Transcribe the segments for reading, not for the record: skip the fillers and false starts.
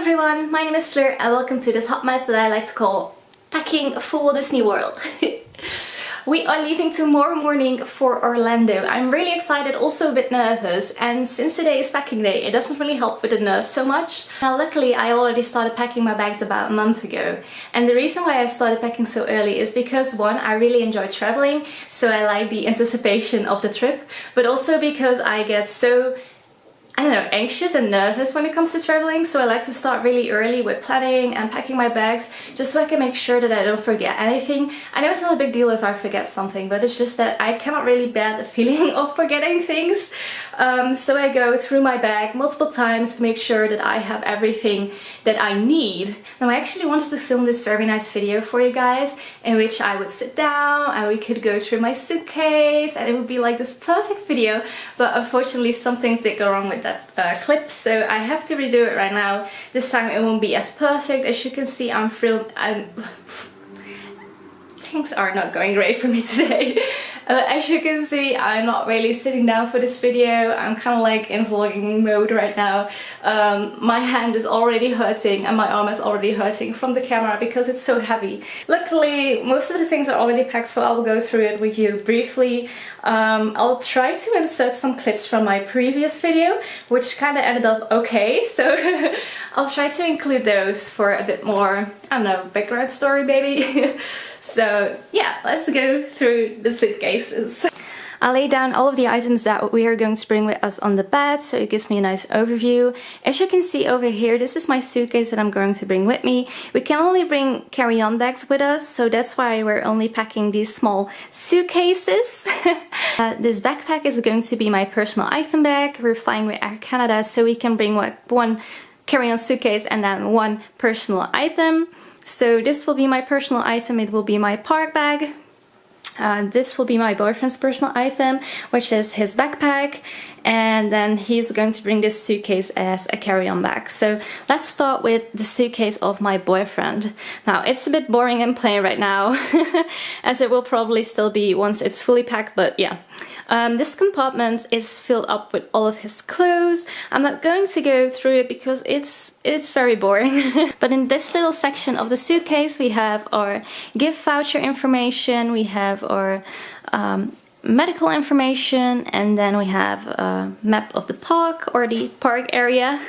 everyone, my name is Fleur and welcome to this hot mess that I like to call packing for Walt Disney World. We are leaving tomorrow morning for Orlando. I'm really excited, also a bit nervous, and since today is packing day, it doesn't really help with the nerves so much. Now luckily I already started packing my bags about a month ago, and the reason why I started packing so early is because one, I really enjoy traveling, so I like the anticipation of the trip, but also because I get so anxious and nervous when it comes to traveling, so I like to start really early with planning and packing my bags just so I can make sure that I don't forget anything. I know it's not a big deal if I forget something, but it's just that I cannot really bear the feeling of forgetting things. So I go through my bag multiple times to make sure that I have everything that I need. Now I actually wanted to film this very nice video for you guys in which I would sit down and we could go through my suitcase and it would be like this perfect video, but unfortunately some things did go wrong with that clip, so I have to redo it right now. This time it won't be as perfect. As you can see, things are not going great for me today. As you can see, I'm not really sitting down for this video. I'm kind of like in vlogging mode right now. My hand is already hurting and my arm is already hurting from the camera because it's so heavy. Luckily, most of the things are already packed, so I will go through it with you briefly. I'll try to insert some clips from my previous video, which kind of ended up okay, so I'll try to include those for a bit more, I don't know, background story maybe. So yeah, let's go through the suitcases. I'll lay down all of the items that we are going to bring with us on the bed, so it gives me a nice overview. As you can see over here, this is my suitcase that I'm going to bring with me. We can only bring carry-on bags with us, so that's why we're only packing these small suitcases. This backpack is going to be my personal item bag. We're flying with Air Canada, so we can bring one carry-on suitcase and then one personal item. So this will be my personal item, it will be my park bag. This will be my boyfriend's personal item, which is his backpack, and then he's going to bring this suitcase as a carry-on bag. So let's start with the suitcase of my boyfriend. Now it's a bit boring and plain right now, as it will probably still be once it's fully packed, but yeah. This compartment is filled up with all of his clothes. I'm not going to go through it because it's very boring. But in this little section of the suitcase we have our gift voucher information, we have our medical information, and then we have a map of the park or the park area.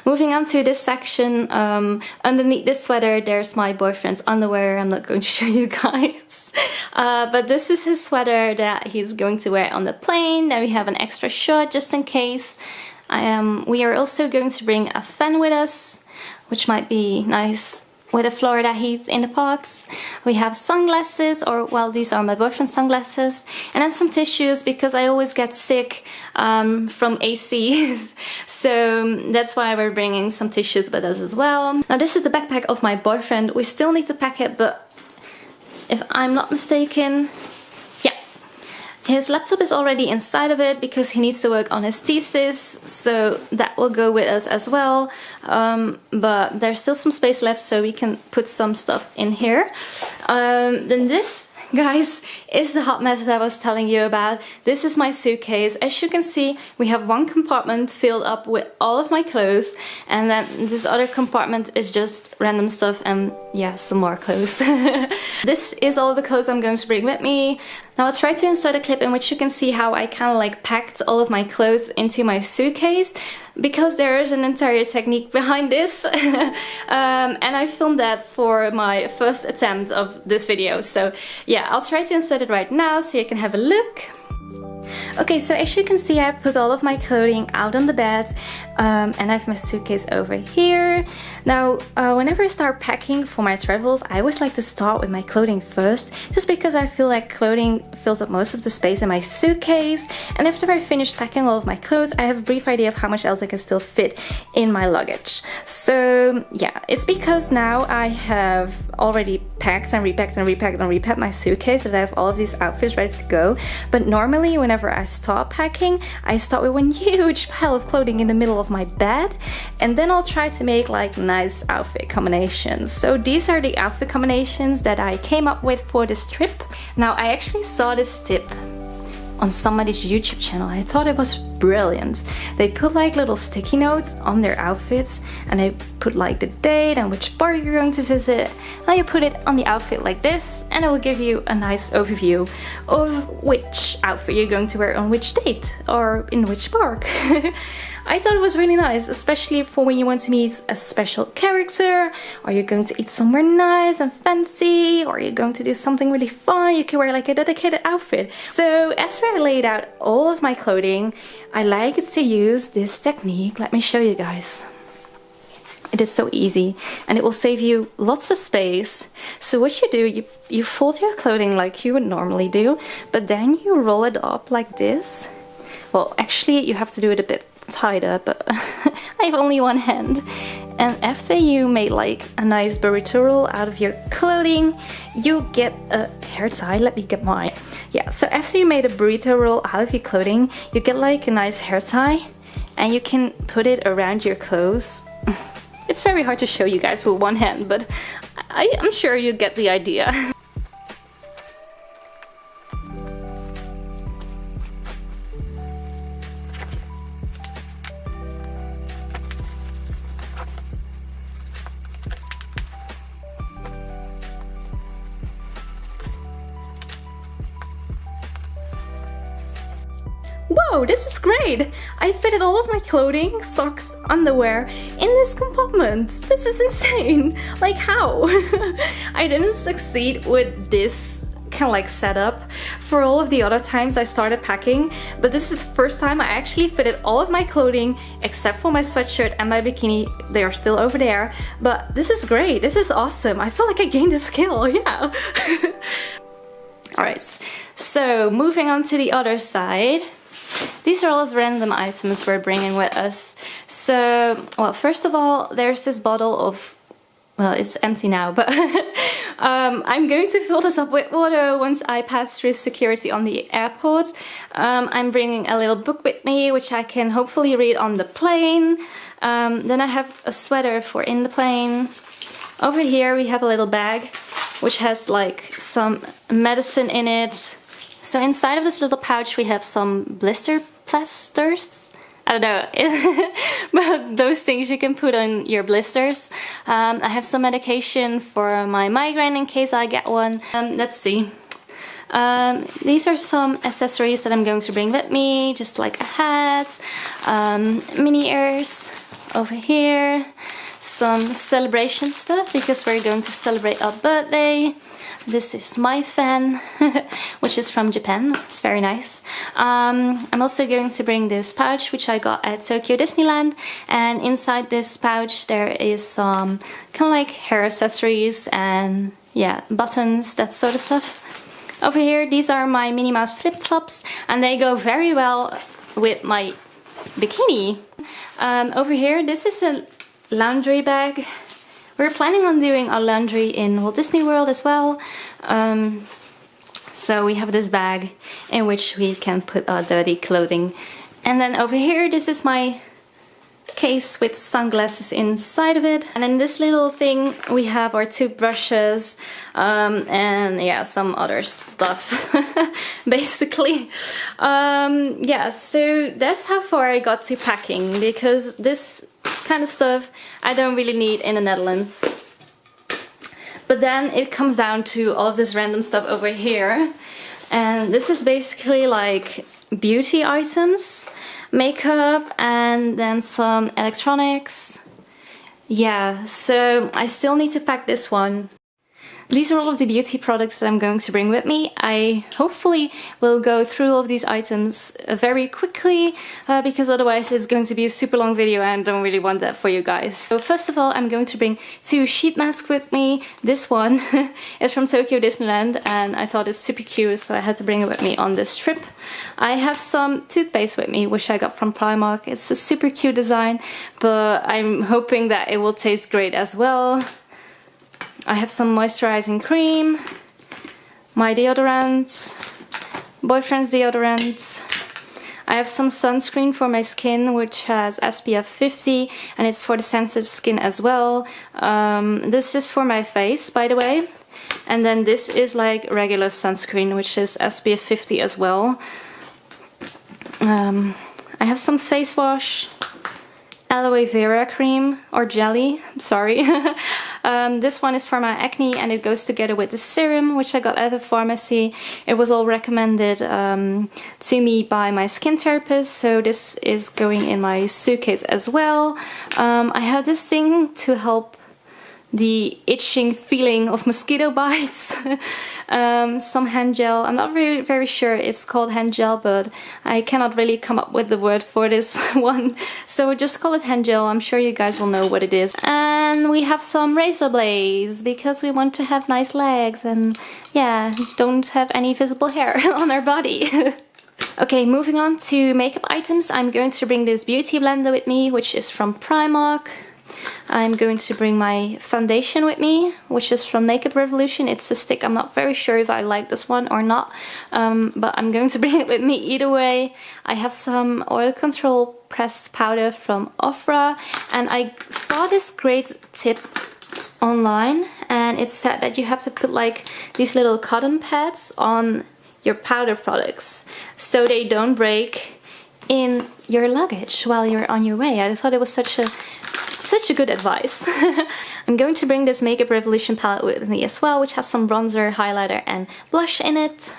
Moving on to this section, underneath this sweater there's my boyfriend's underwear. I'm not going to show you guys. But this is his sweater that he's going to wear on the plane. Then we have an extra shirt just in case. We are also going to bring a fan with us, which might be nice with the Florida heat in the parks. We have sunglasses, or well, these are my boyfriend's sunglasses, and then some tissues because I always get sick from AC. So that's why we're bringing some tissues with us as well. Now this is the backpack of my boyfriend. We still need to pack it, but if I'm not mistaken, yeah, his laptop is already inside of it because he needs to work on his thesis, so that will go with us as well. But there's still some space left, so we can put some stuff in here. Then this, guys, is the hot mess that I was telling you about. This is my suitcase. As you can see, we have one compartment filled up with all of my clothes, and then this other compartment is just random stuff and yeah, some more clothes. This is all the clothes I'm going to bring with me. Now I'll try to insert a clip in which you can see how I kind of like packed all of my clothes into my suitcase, because there is an entire technique behind this. And I filmed that for my first attempt of this video, so yeah, I'll try to insert it right now so you can have a look. Okay, so as you can see, I put all of my clothing out on the bed, and I have my suitcase over here. Now, whenever I start packing for my travels, I always like to start with my clothing first, just because I feel like clothing fills up most of the space in my suitcase, and after I finish packing all of my clothes, I have a brief idea of how much else I can still fit in my luggage. So yeah, it's because now I have already packed and repacked and repacked and repacked my suitcase that I have all of these outfits ready to go. But normally whenever I start packing, I start with one huge pile of clothing in the middle of my bed, and then I'll try to make like nice outfit combinations. So these are the outfit combinations that I came up with for this trip. Now I actually saw this tip on somebody's YouTube channel. I thought it was brilliant. They put like little sticky notes on their outfits, and they put like the date and which bar you're going to visit. Now you put it on the outfit like this, and it will give you a nice overview of which outfit you're going to wear on which date or in which park. I thought it was really nice, especially for when you want to meet a special character, or you're going to eat somewhere nice and fancy, or you're going to do something really fun. You can wear like a dedicated outfit. So after I laid out all of my clothing, I like to use this technique. Let me show you guys. It is so easy, and it will save you lots of space. So what you do, you fold your clothing like you would normally do, but then you roll it up like this. Well, actually you have to do it a bit tied up, but I have only one hand. And after you made like a nice burrito roll out of your clothing, you get a hair tie. Let me get mine. Yeah, so after you made a burrito roll out of your clothing, you get like a nice hair tie, and you can put it around your clothes. It's very hard to show you guys with one hand, but I'm sure you get the idea. Whoa, this is great! I fitted all of my clothing, socks, underwear in this compartment. This is insane! Like, how? I didn't succeed with this kind of like setup for all of the other times I started packing, but this is the first time I actually fitted all of my clothing except for my sweatshirt and my bikini. They are still over there, but this is great. This is awesome. I feel like I gained a skill, yeah. Alright, so moving on to the other side. These are all of the random items we're bringing with us. So, well, first of all, there's this bottle of, well, it's empty now, but I'm going to fill this up with water once I pass through security on the airport. I'm bringing a little book with me, which I can hopefully read on the plane. Then I have a sweater for in the plane. Over here we have a little bag, which has like some medicine in it. So inside of this little pouch we have some blister plasters. I don't know, but those things you can put on your blisters. I have some medication for my migraine in case I get one. Let's see. These are some accessories that I'm going to bring with me, just like a hat, mini ears over here, some celebration stuff because we're going to celebrate our birthday. This is my fan, which is from Japan. It's very nice. I'm also going to bring this pouch, which I got at Tokyo Disneyland. And inside this pouch there is some kind of like hair accessories and yeah, buttons, that sort of stuff. Over here, these are my Minnie Mouse flip-flops, and they go very well with my bikini. Over here, this is a laundry bag. We're planning on doing our laundry in Walt Disney World as well. So we have this bag in which we can put our dirty clothing. And then over here, this is my case with sunglasses inside of it. And in this little thing, we have our toothbrushes and yeah, some other stuff, basically. Yeah, so that's how far I got to packing, because this kind of stuff I don't really need in the Netherlands. But then it comes down to all of this random stuff over here, and this is basically like beauty items, makeup, and then some electronics. Yeah, so I still need to pack this one. These are all of the beauty products that I'm going to bring with me. I hopefully will go through all of these items very quickly because otherwise it's going to be a super long video and I don't really want that for you guys. So first of all, I'm going to bring 2 sheet masks with me. This one is from Tokyo Disneyland and I thought it's super cute, so I had to bring it with me on this trip. I have some toothpaste with me, which I got from Primark. It's a super cute design, but I'm hoping that it will taste great as well. I have some moisturizing cream, my deodorant, boyfriend's deodorant. I have some sunscreen for my skin, which has SPF 50, and it's for the sensitive skin as well. This is for my face, by the way. And then this is like regular sunscreen, which is SPF 50 as well. I have some face wash, aloe vera cream or jelly, sorry. This one is for my acne and it goes together with the serum which I got at the pharmacy. It was all recommended to me by my skin therapist, so this is going in my suitcase as well. I have this thing to help the itching feeling of mosquito bites. Some hand gel. I'm not really very sure it's called hand gel, but I cannot really come up with the word for this one, so just call it hand gel. I'm sure you guys will know what it is. And we have some razor blades because we want to have nice legs and yeah, don't have any visible hair on our body. Okay, moving on to makeup items. I'm going to bring this beauty blender with me, which is from Primark. I'm going to bring my foundation with me, which is from Makeup Revolution. It's a stick. I'm not very sure if I like this one or not, but I'm going to bring it with me either way. I have some oil control pressed powder from Ofra, and I saw this great tip online, and it said that you have to put like these little cotton pads on your powder products so they don't break in your luggage while you're on your way. I thought it was such a good advice. I'm going to bring this Makeup Revolution palette with me as well, which has some bronzer, highlighter and blush in it.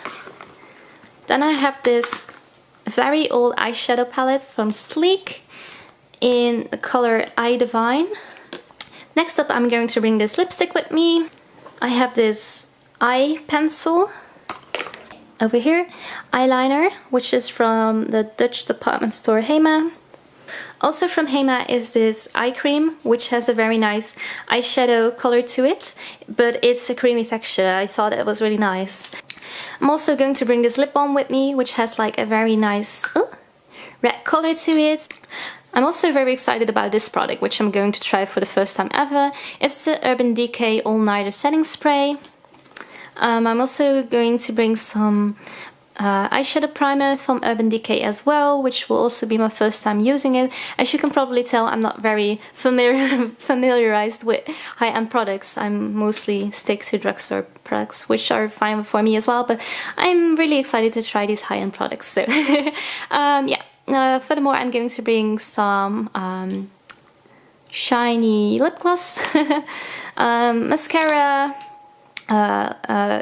Then I have this very old eyeshadow palette from Sleek in the color Eye Divine. Next up, I'm going to bring this lipstick with me. I have this eye pencil over here, eyeliner, which is from the Dutch department store Hema. Also from Hema is this eye cream, which has a very nice eyeshadow color to it, but it's a creamy texture. I thought it was really nice. I'm also going to bring this lip balm with me, which has like a very nice red color to it. I'm also very excited about this product, which I'm going to try for the first time ever. It's the Urban Decay All Nighter Setting Spray. I'm also going to bring some eyeshadow primer from Urban Decay as well, which will also be my first time using it. As you can probably tell, I'm not very familiarized with high-end products. I'm mostly stick to drugstore products, which are fine for me as well, but I'm really excited to try these high-end products. So yeah. Furthermore, I'm going to bring some shiny lip gloss, mascara,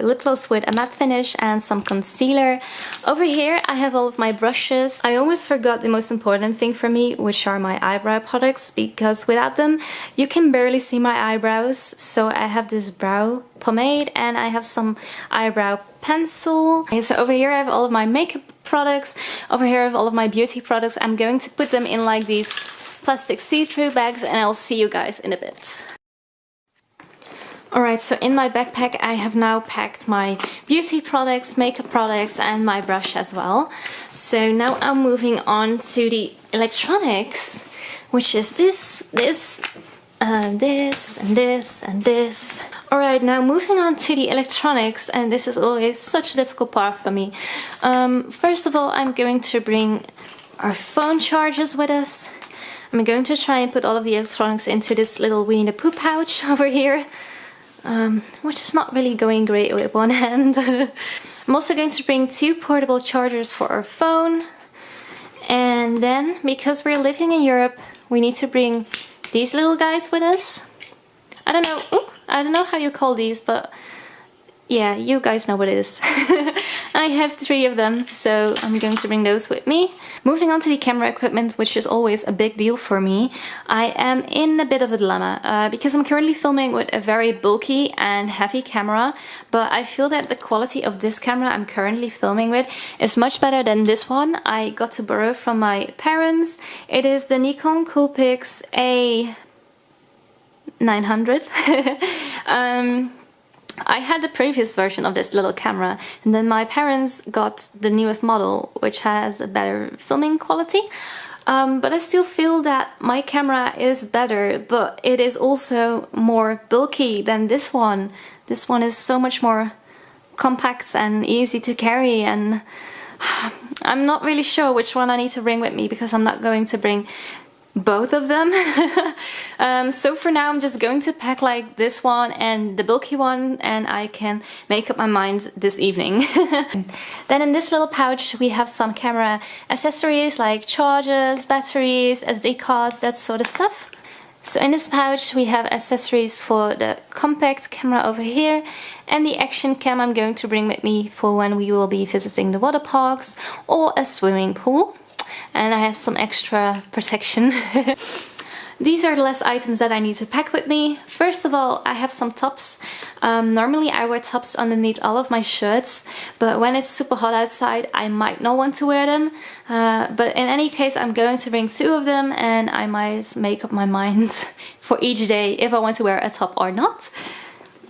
lip gloss with a matte finish and some concealer. Over here I have all of my brushes. I almost forgot the most important thing for me, which are my eyebrow products, because without them you can barely see my eyebrows. So I have this brow pomade and I have some eyebrow pencil. Okay, so over here I have all of my makeup products. Over here I have all of my beauty products. I'm going to put them in like these plastic see-through bags and I'll see you guys in a bit. Alright, so in my backpack I have now packed my beauty products, makeup products and my brush as well. So now I'm moving on to the electronics, which is this, and this, and this, and this. Alright, now moving on to the electronics, and this is always such a difficult part for me. First of all, I'm going to bring our phone chargers with us. I'm going to try and put all of the electronics into this little Winnie the Pooh pouch over here. Which is not really going great with one hand. I'm also going to bring 2 portable chargers for our phone. And then, because we're living in Europe, we need to bring these little guys with us. I don't know how you call these, but yeah, you guys know what it is. I have 3 of them, so I'm going to bring those with me. Moving on to the camera equipment, which is always a big deal for me. I am in a bit of a dilemma because I'm currently filming with a very bulky and heavy camera, but I feel that the quality of this camera I'm currently filming with is much better than this one I got to borrow from my parents. It is the Nikon Coolpix A900. I had the previous version of this little camera, and then my parents got the newest model, which has a better filming quality. But I still feel that my camera is better, but it is also more bulky than this one. This one is so much more compact and easy to carry, and I'm not really sure which one I need to bring with me, because I'm not going to bring both of them. So for now I'm just going to pack like this one and the bulky one, and I can make up my mind this evening. Then in this little pouch we have some camera accessories like chargers, batteries, SD cards, that sort of stuff. So in this pouch we have accessories for the compact camera over here, and the action cam I'm going to bring with me for when we will be visiting the water parks or a swimming pool. And I have some extra protection. These are the last items that I need to pack with me. First of all, I have some tops. Normally I wear tops underneath all of my shirts, but when it's super hot outside I might not want to wear them. But in any case I'm going to bring 2 of them, and I might make up my mind for each day if I want to wear a top or not.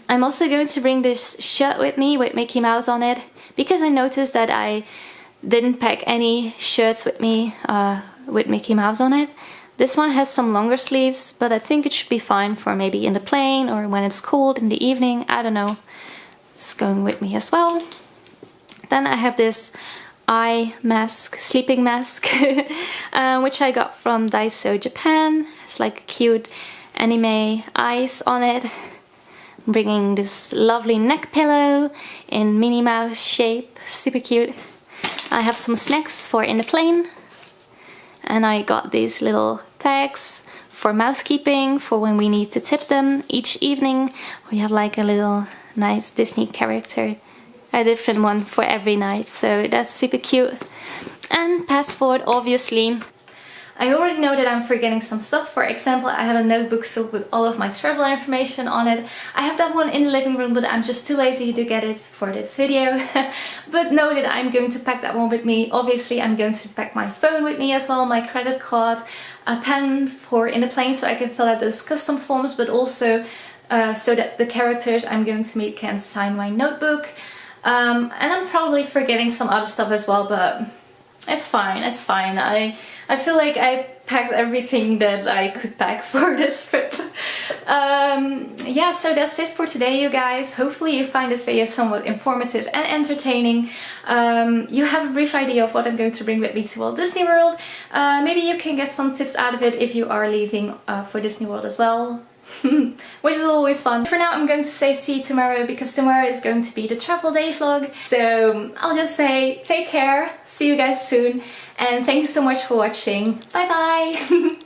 I'm also going to bring this shirt with me with Mickey Mouse on it, because I noticed that I didn't pack any shirts with me with Mickey Mouse on it. This one has some longer sleeves, but I think it should be fine for maybe in the plane or when it's cold in the evening. I don't know. It's going with me as well. Then I have this eye mask, sleeping mask, which I got from Daiso Japan. It's like cute anime eyes on it. I'm bringing this lovely neck pillow in Minnie Mouse shape, super cute. I have some snacks for in the plane, and I got these little tags for mousekeeping for when we need to tip them each evening. We have like a little nice Disney character, a different one for every night, so that's super cute. And passport, obviously. I already know that I'm forgetting some stuff. For example, I have a notebook filled with all of my travel information on it. I have that one in the living room, but I'm just too lazy to get it for this video. But know that I'm going to pack that one with me. Obviously, I'm going to pack my phone with me as well, my credit card, a pen for in the plane so I can fill out those custom forms, but also so that the characters I'm going to meet can sign my notebook. And I'm probably forgetting some other stuff as well, but it's fine, it's fine. I feel like I packed everything that I could pack for this trip. Yeah, so that's it for today, you guys. Hopefully you find this video somewhat informative and entertaining. You have a brief idea of what I'm going to bring with me to Walt Disney World. Maybe you can get some tips out of it if you are leaving for Disney World as well. Which is always fun. For now I'm going to say see you tomorrow, because tomorrow is going to be the travel day vlog. So I'll just say take care, see you guys soon, and thank you so much for watching. Bye bye!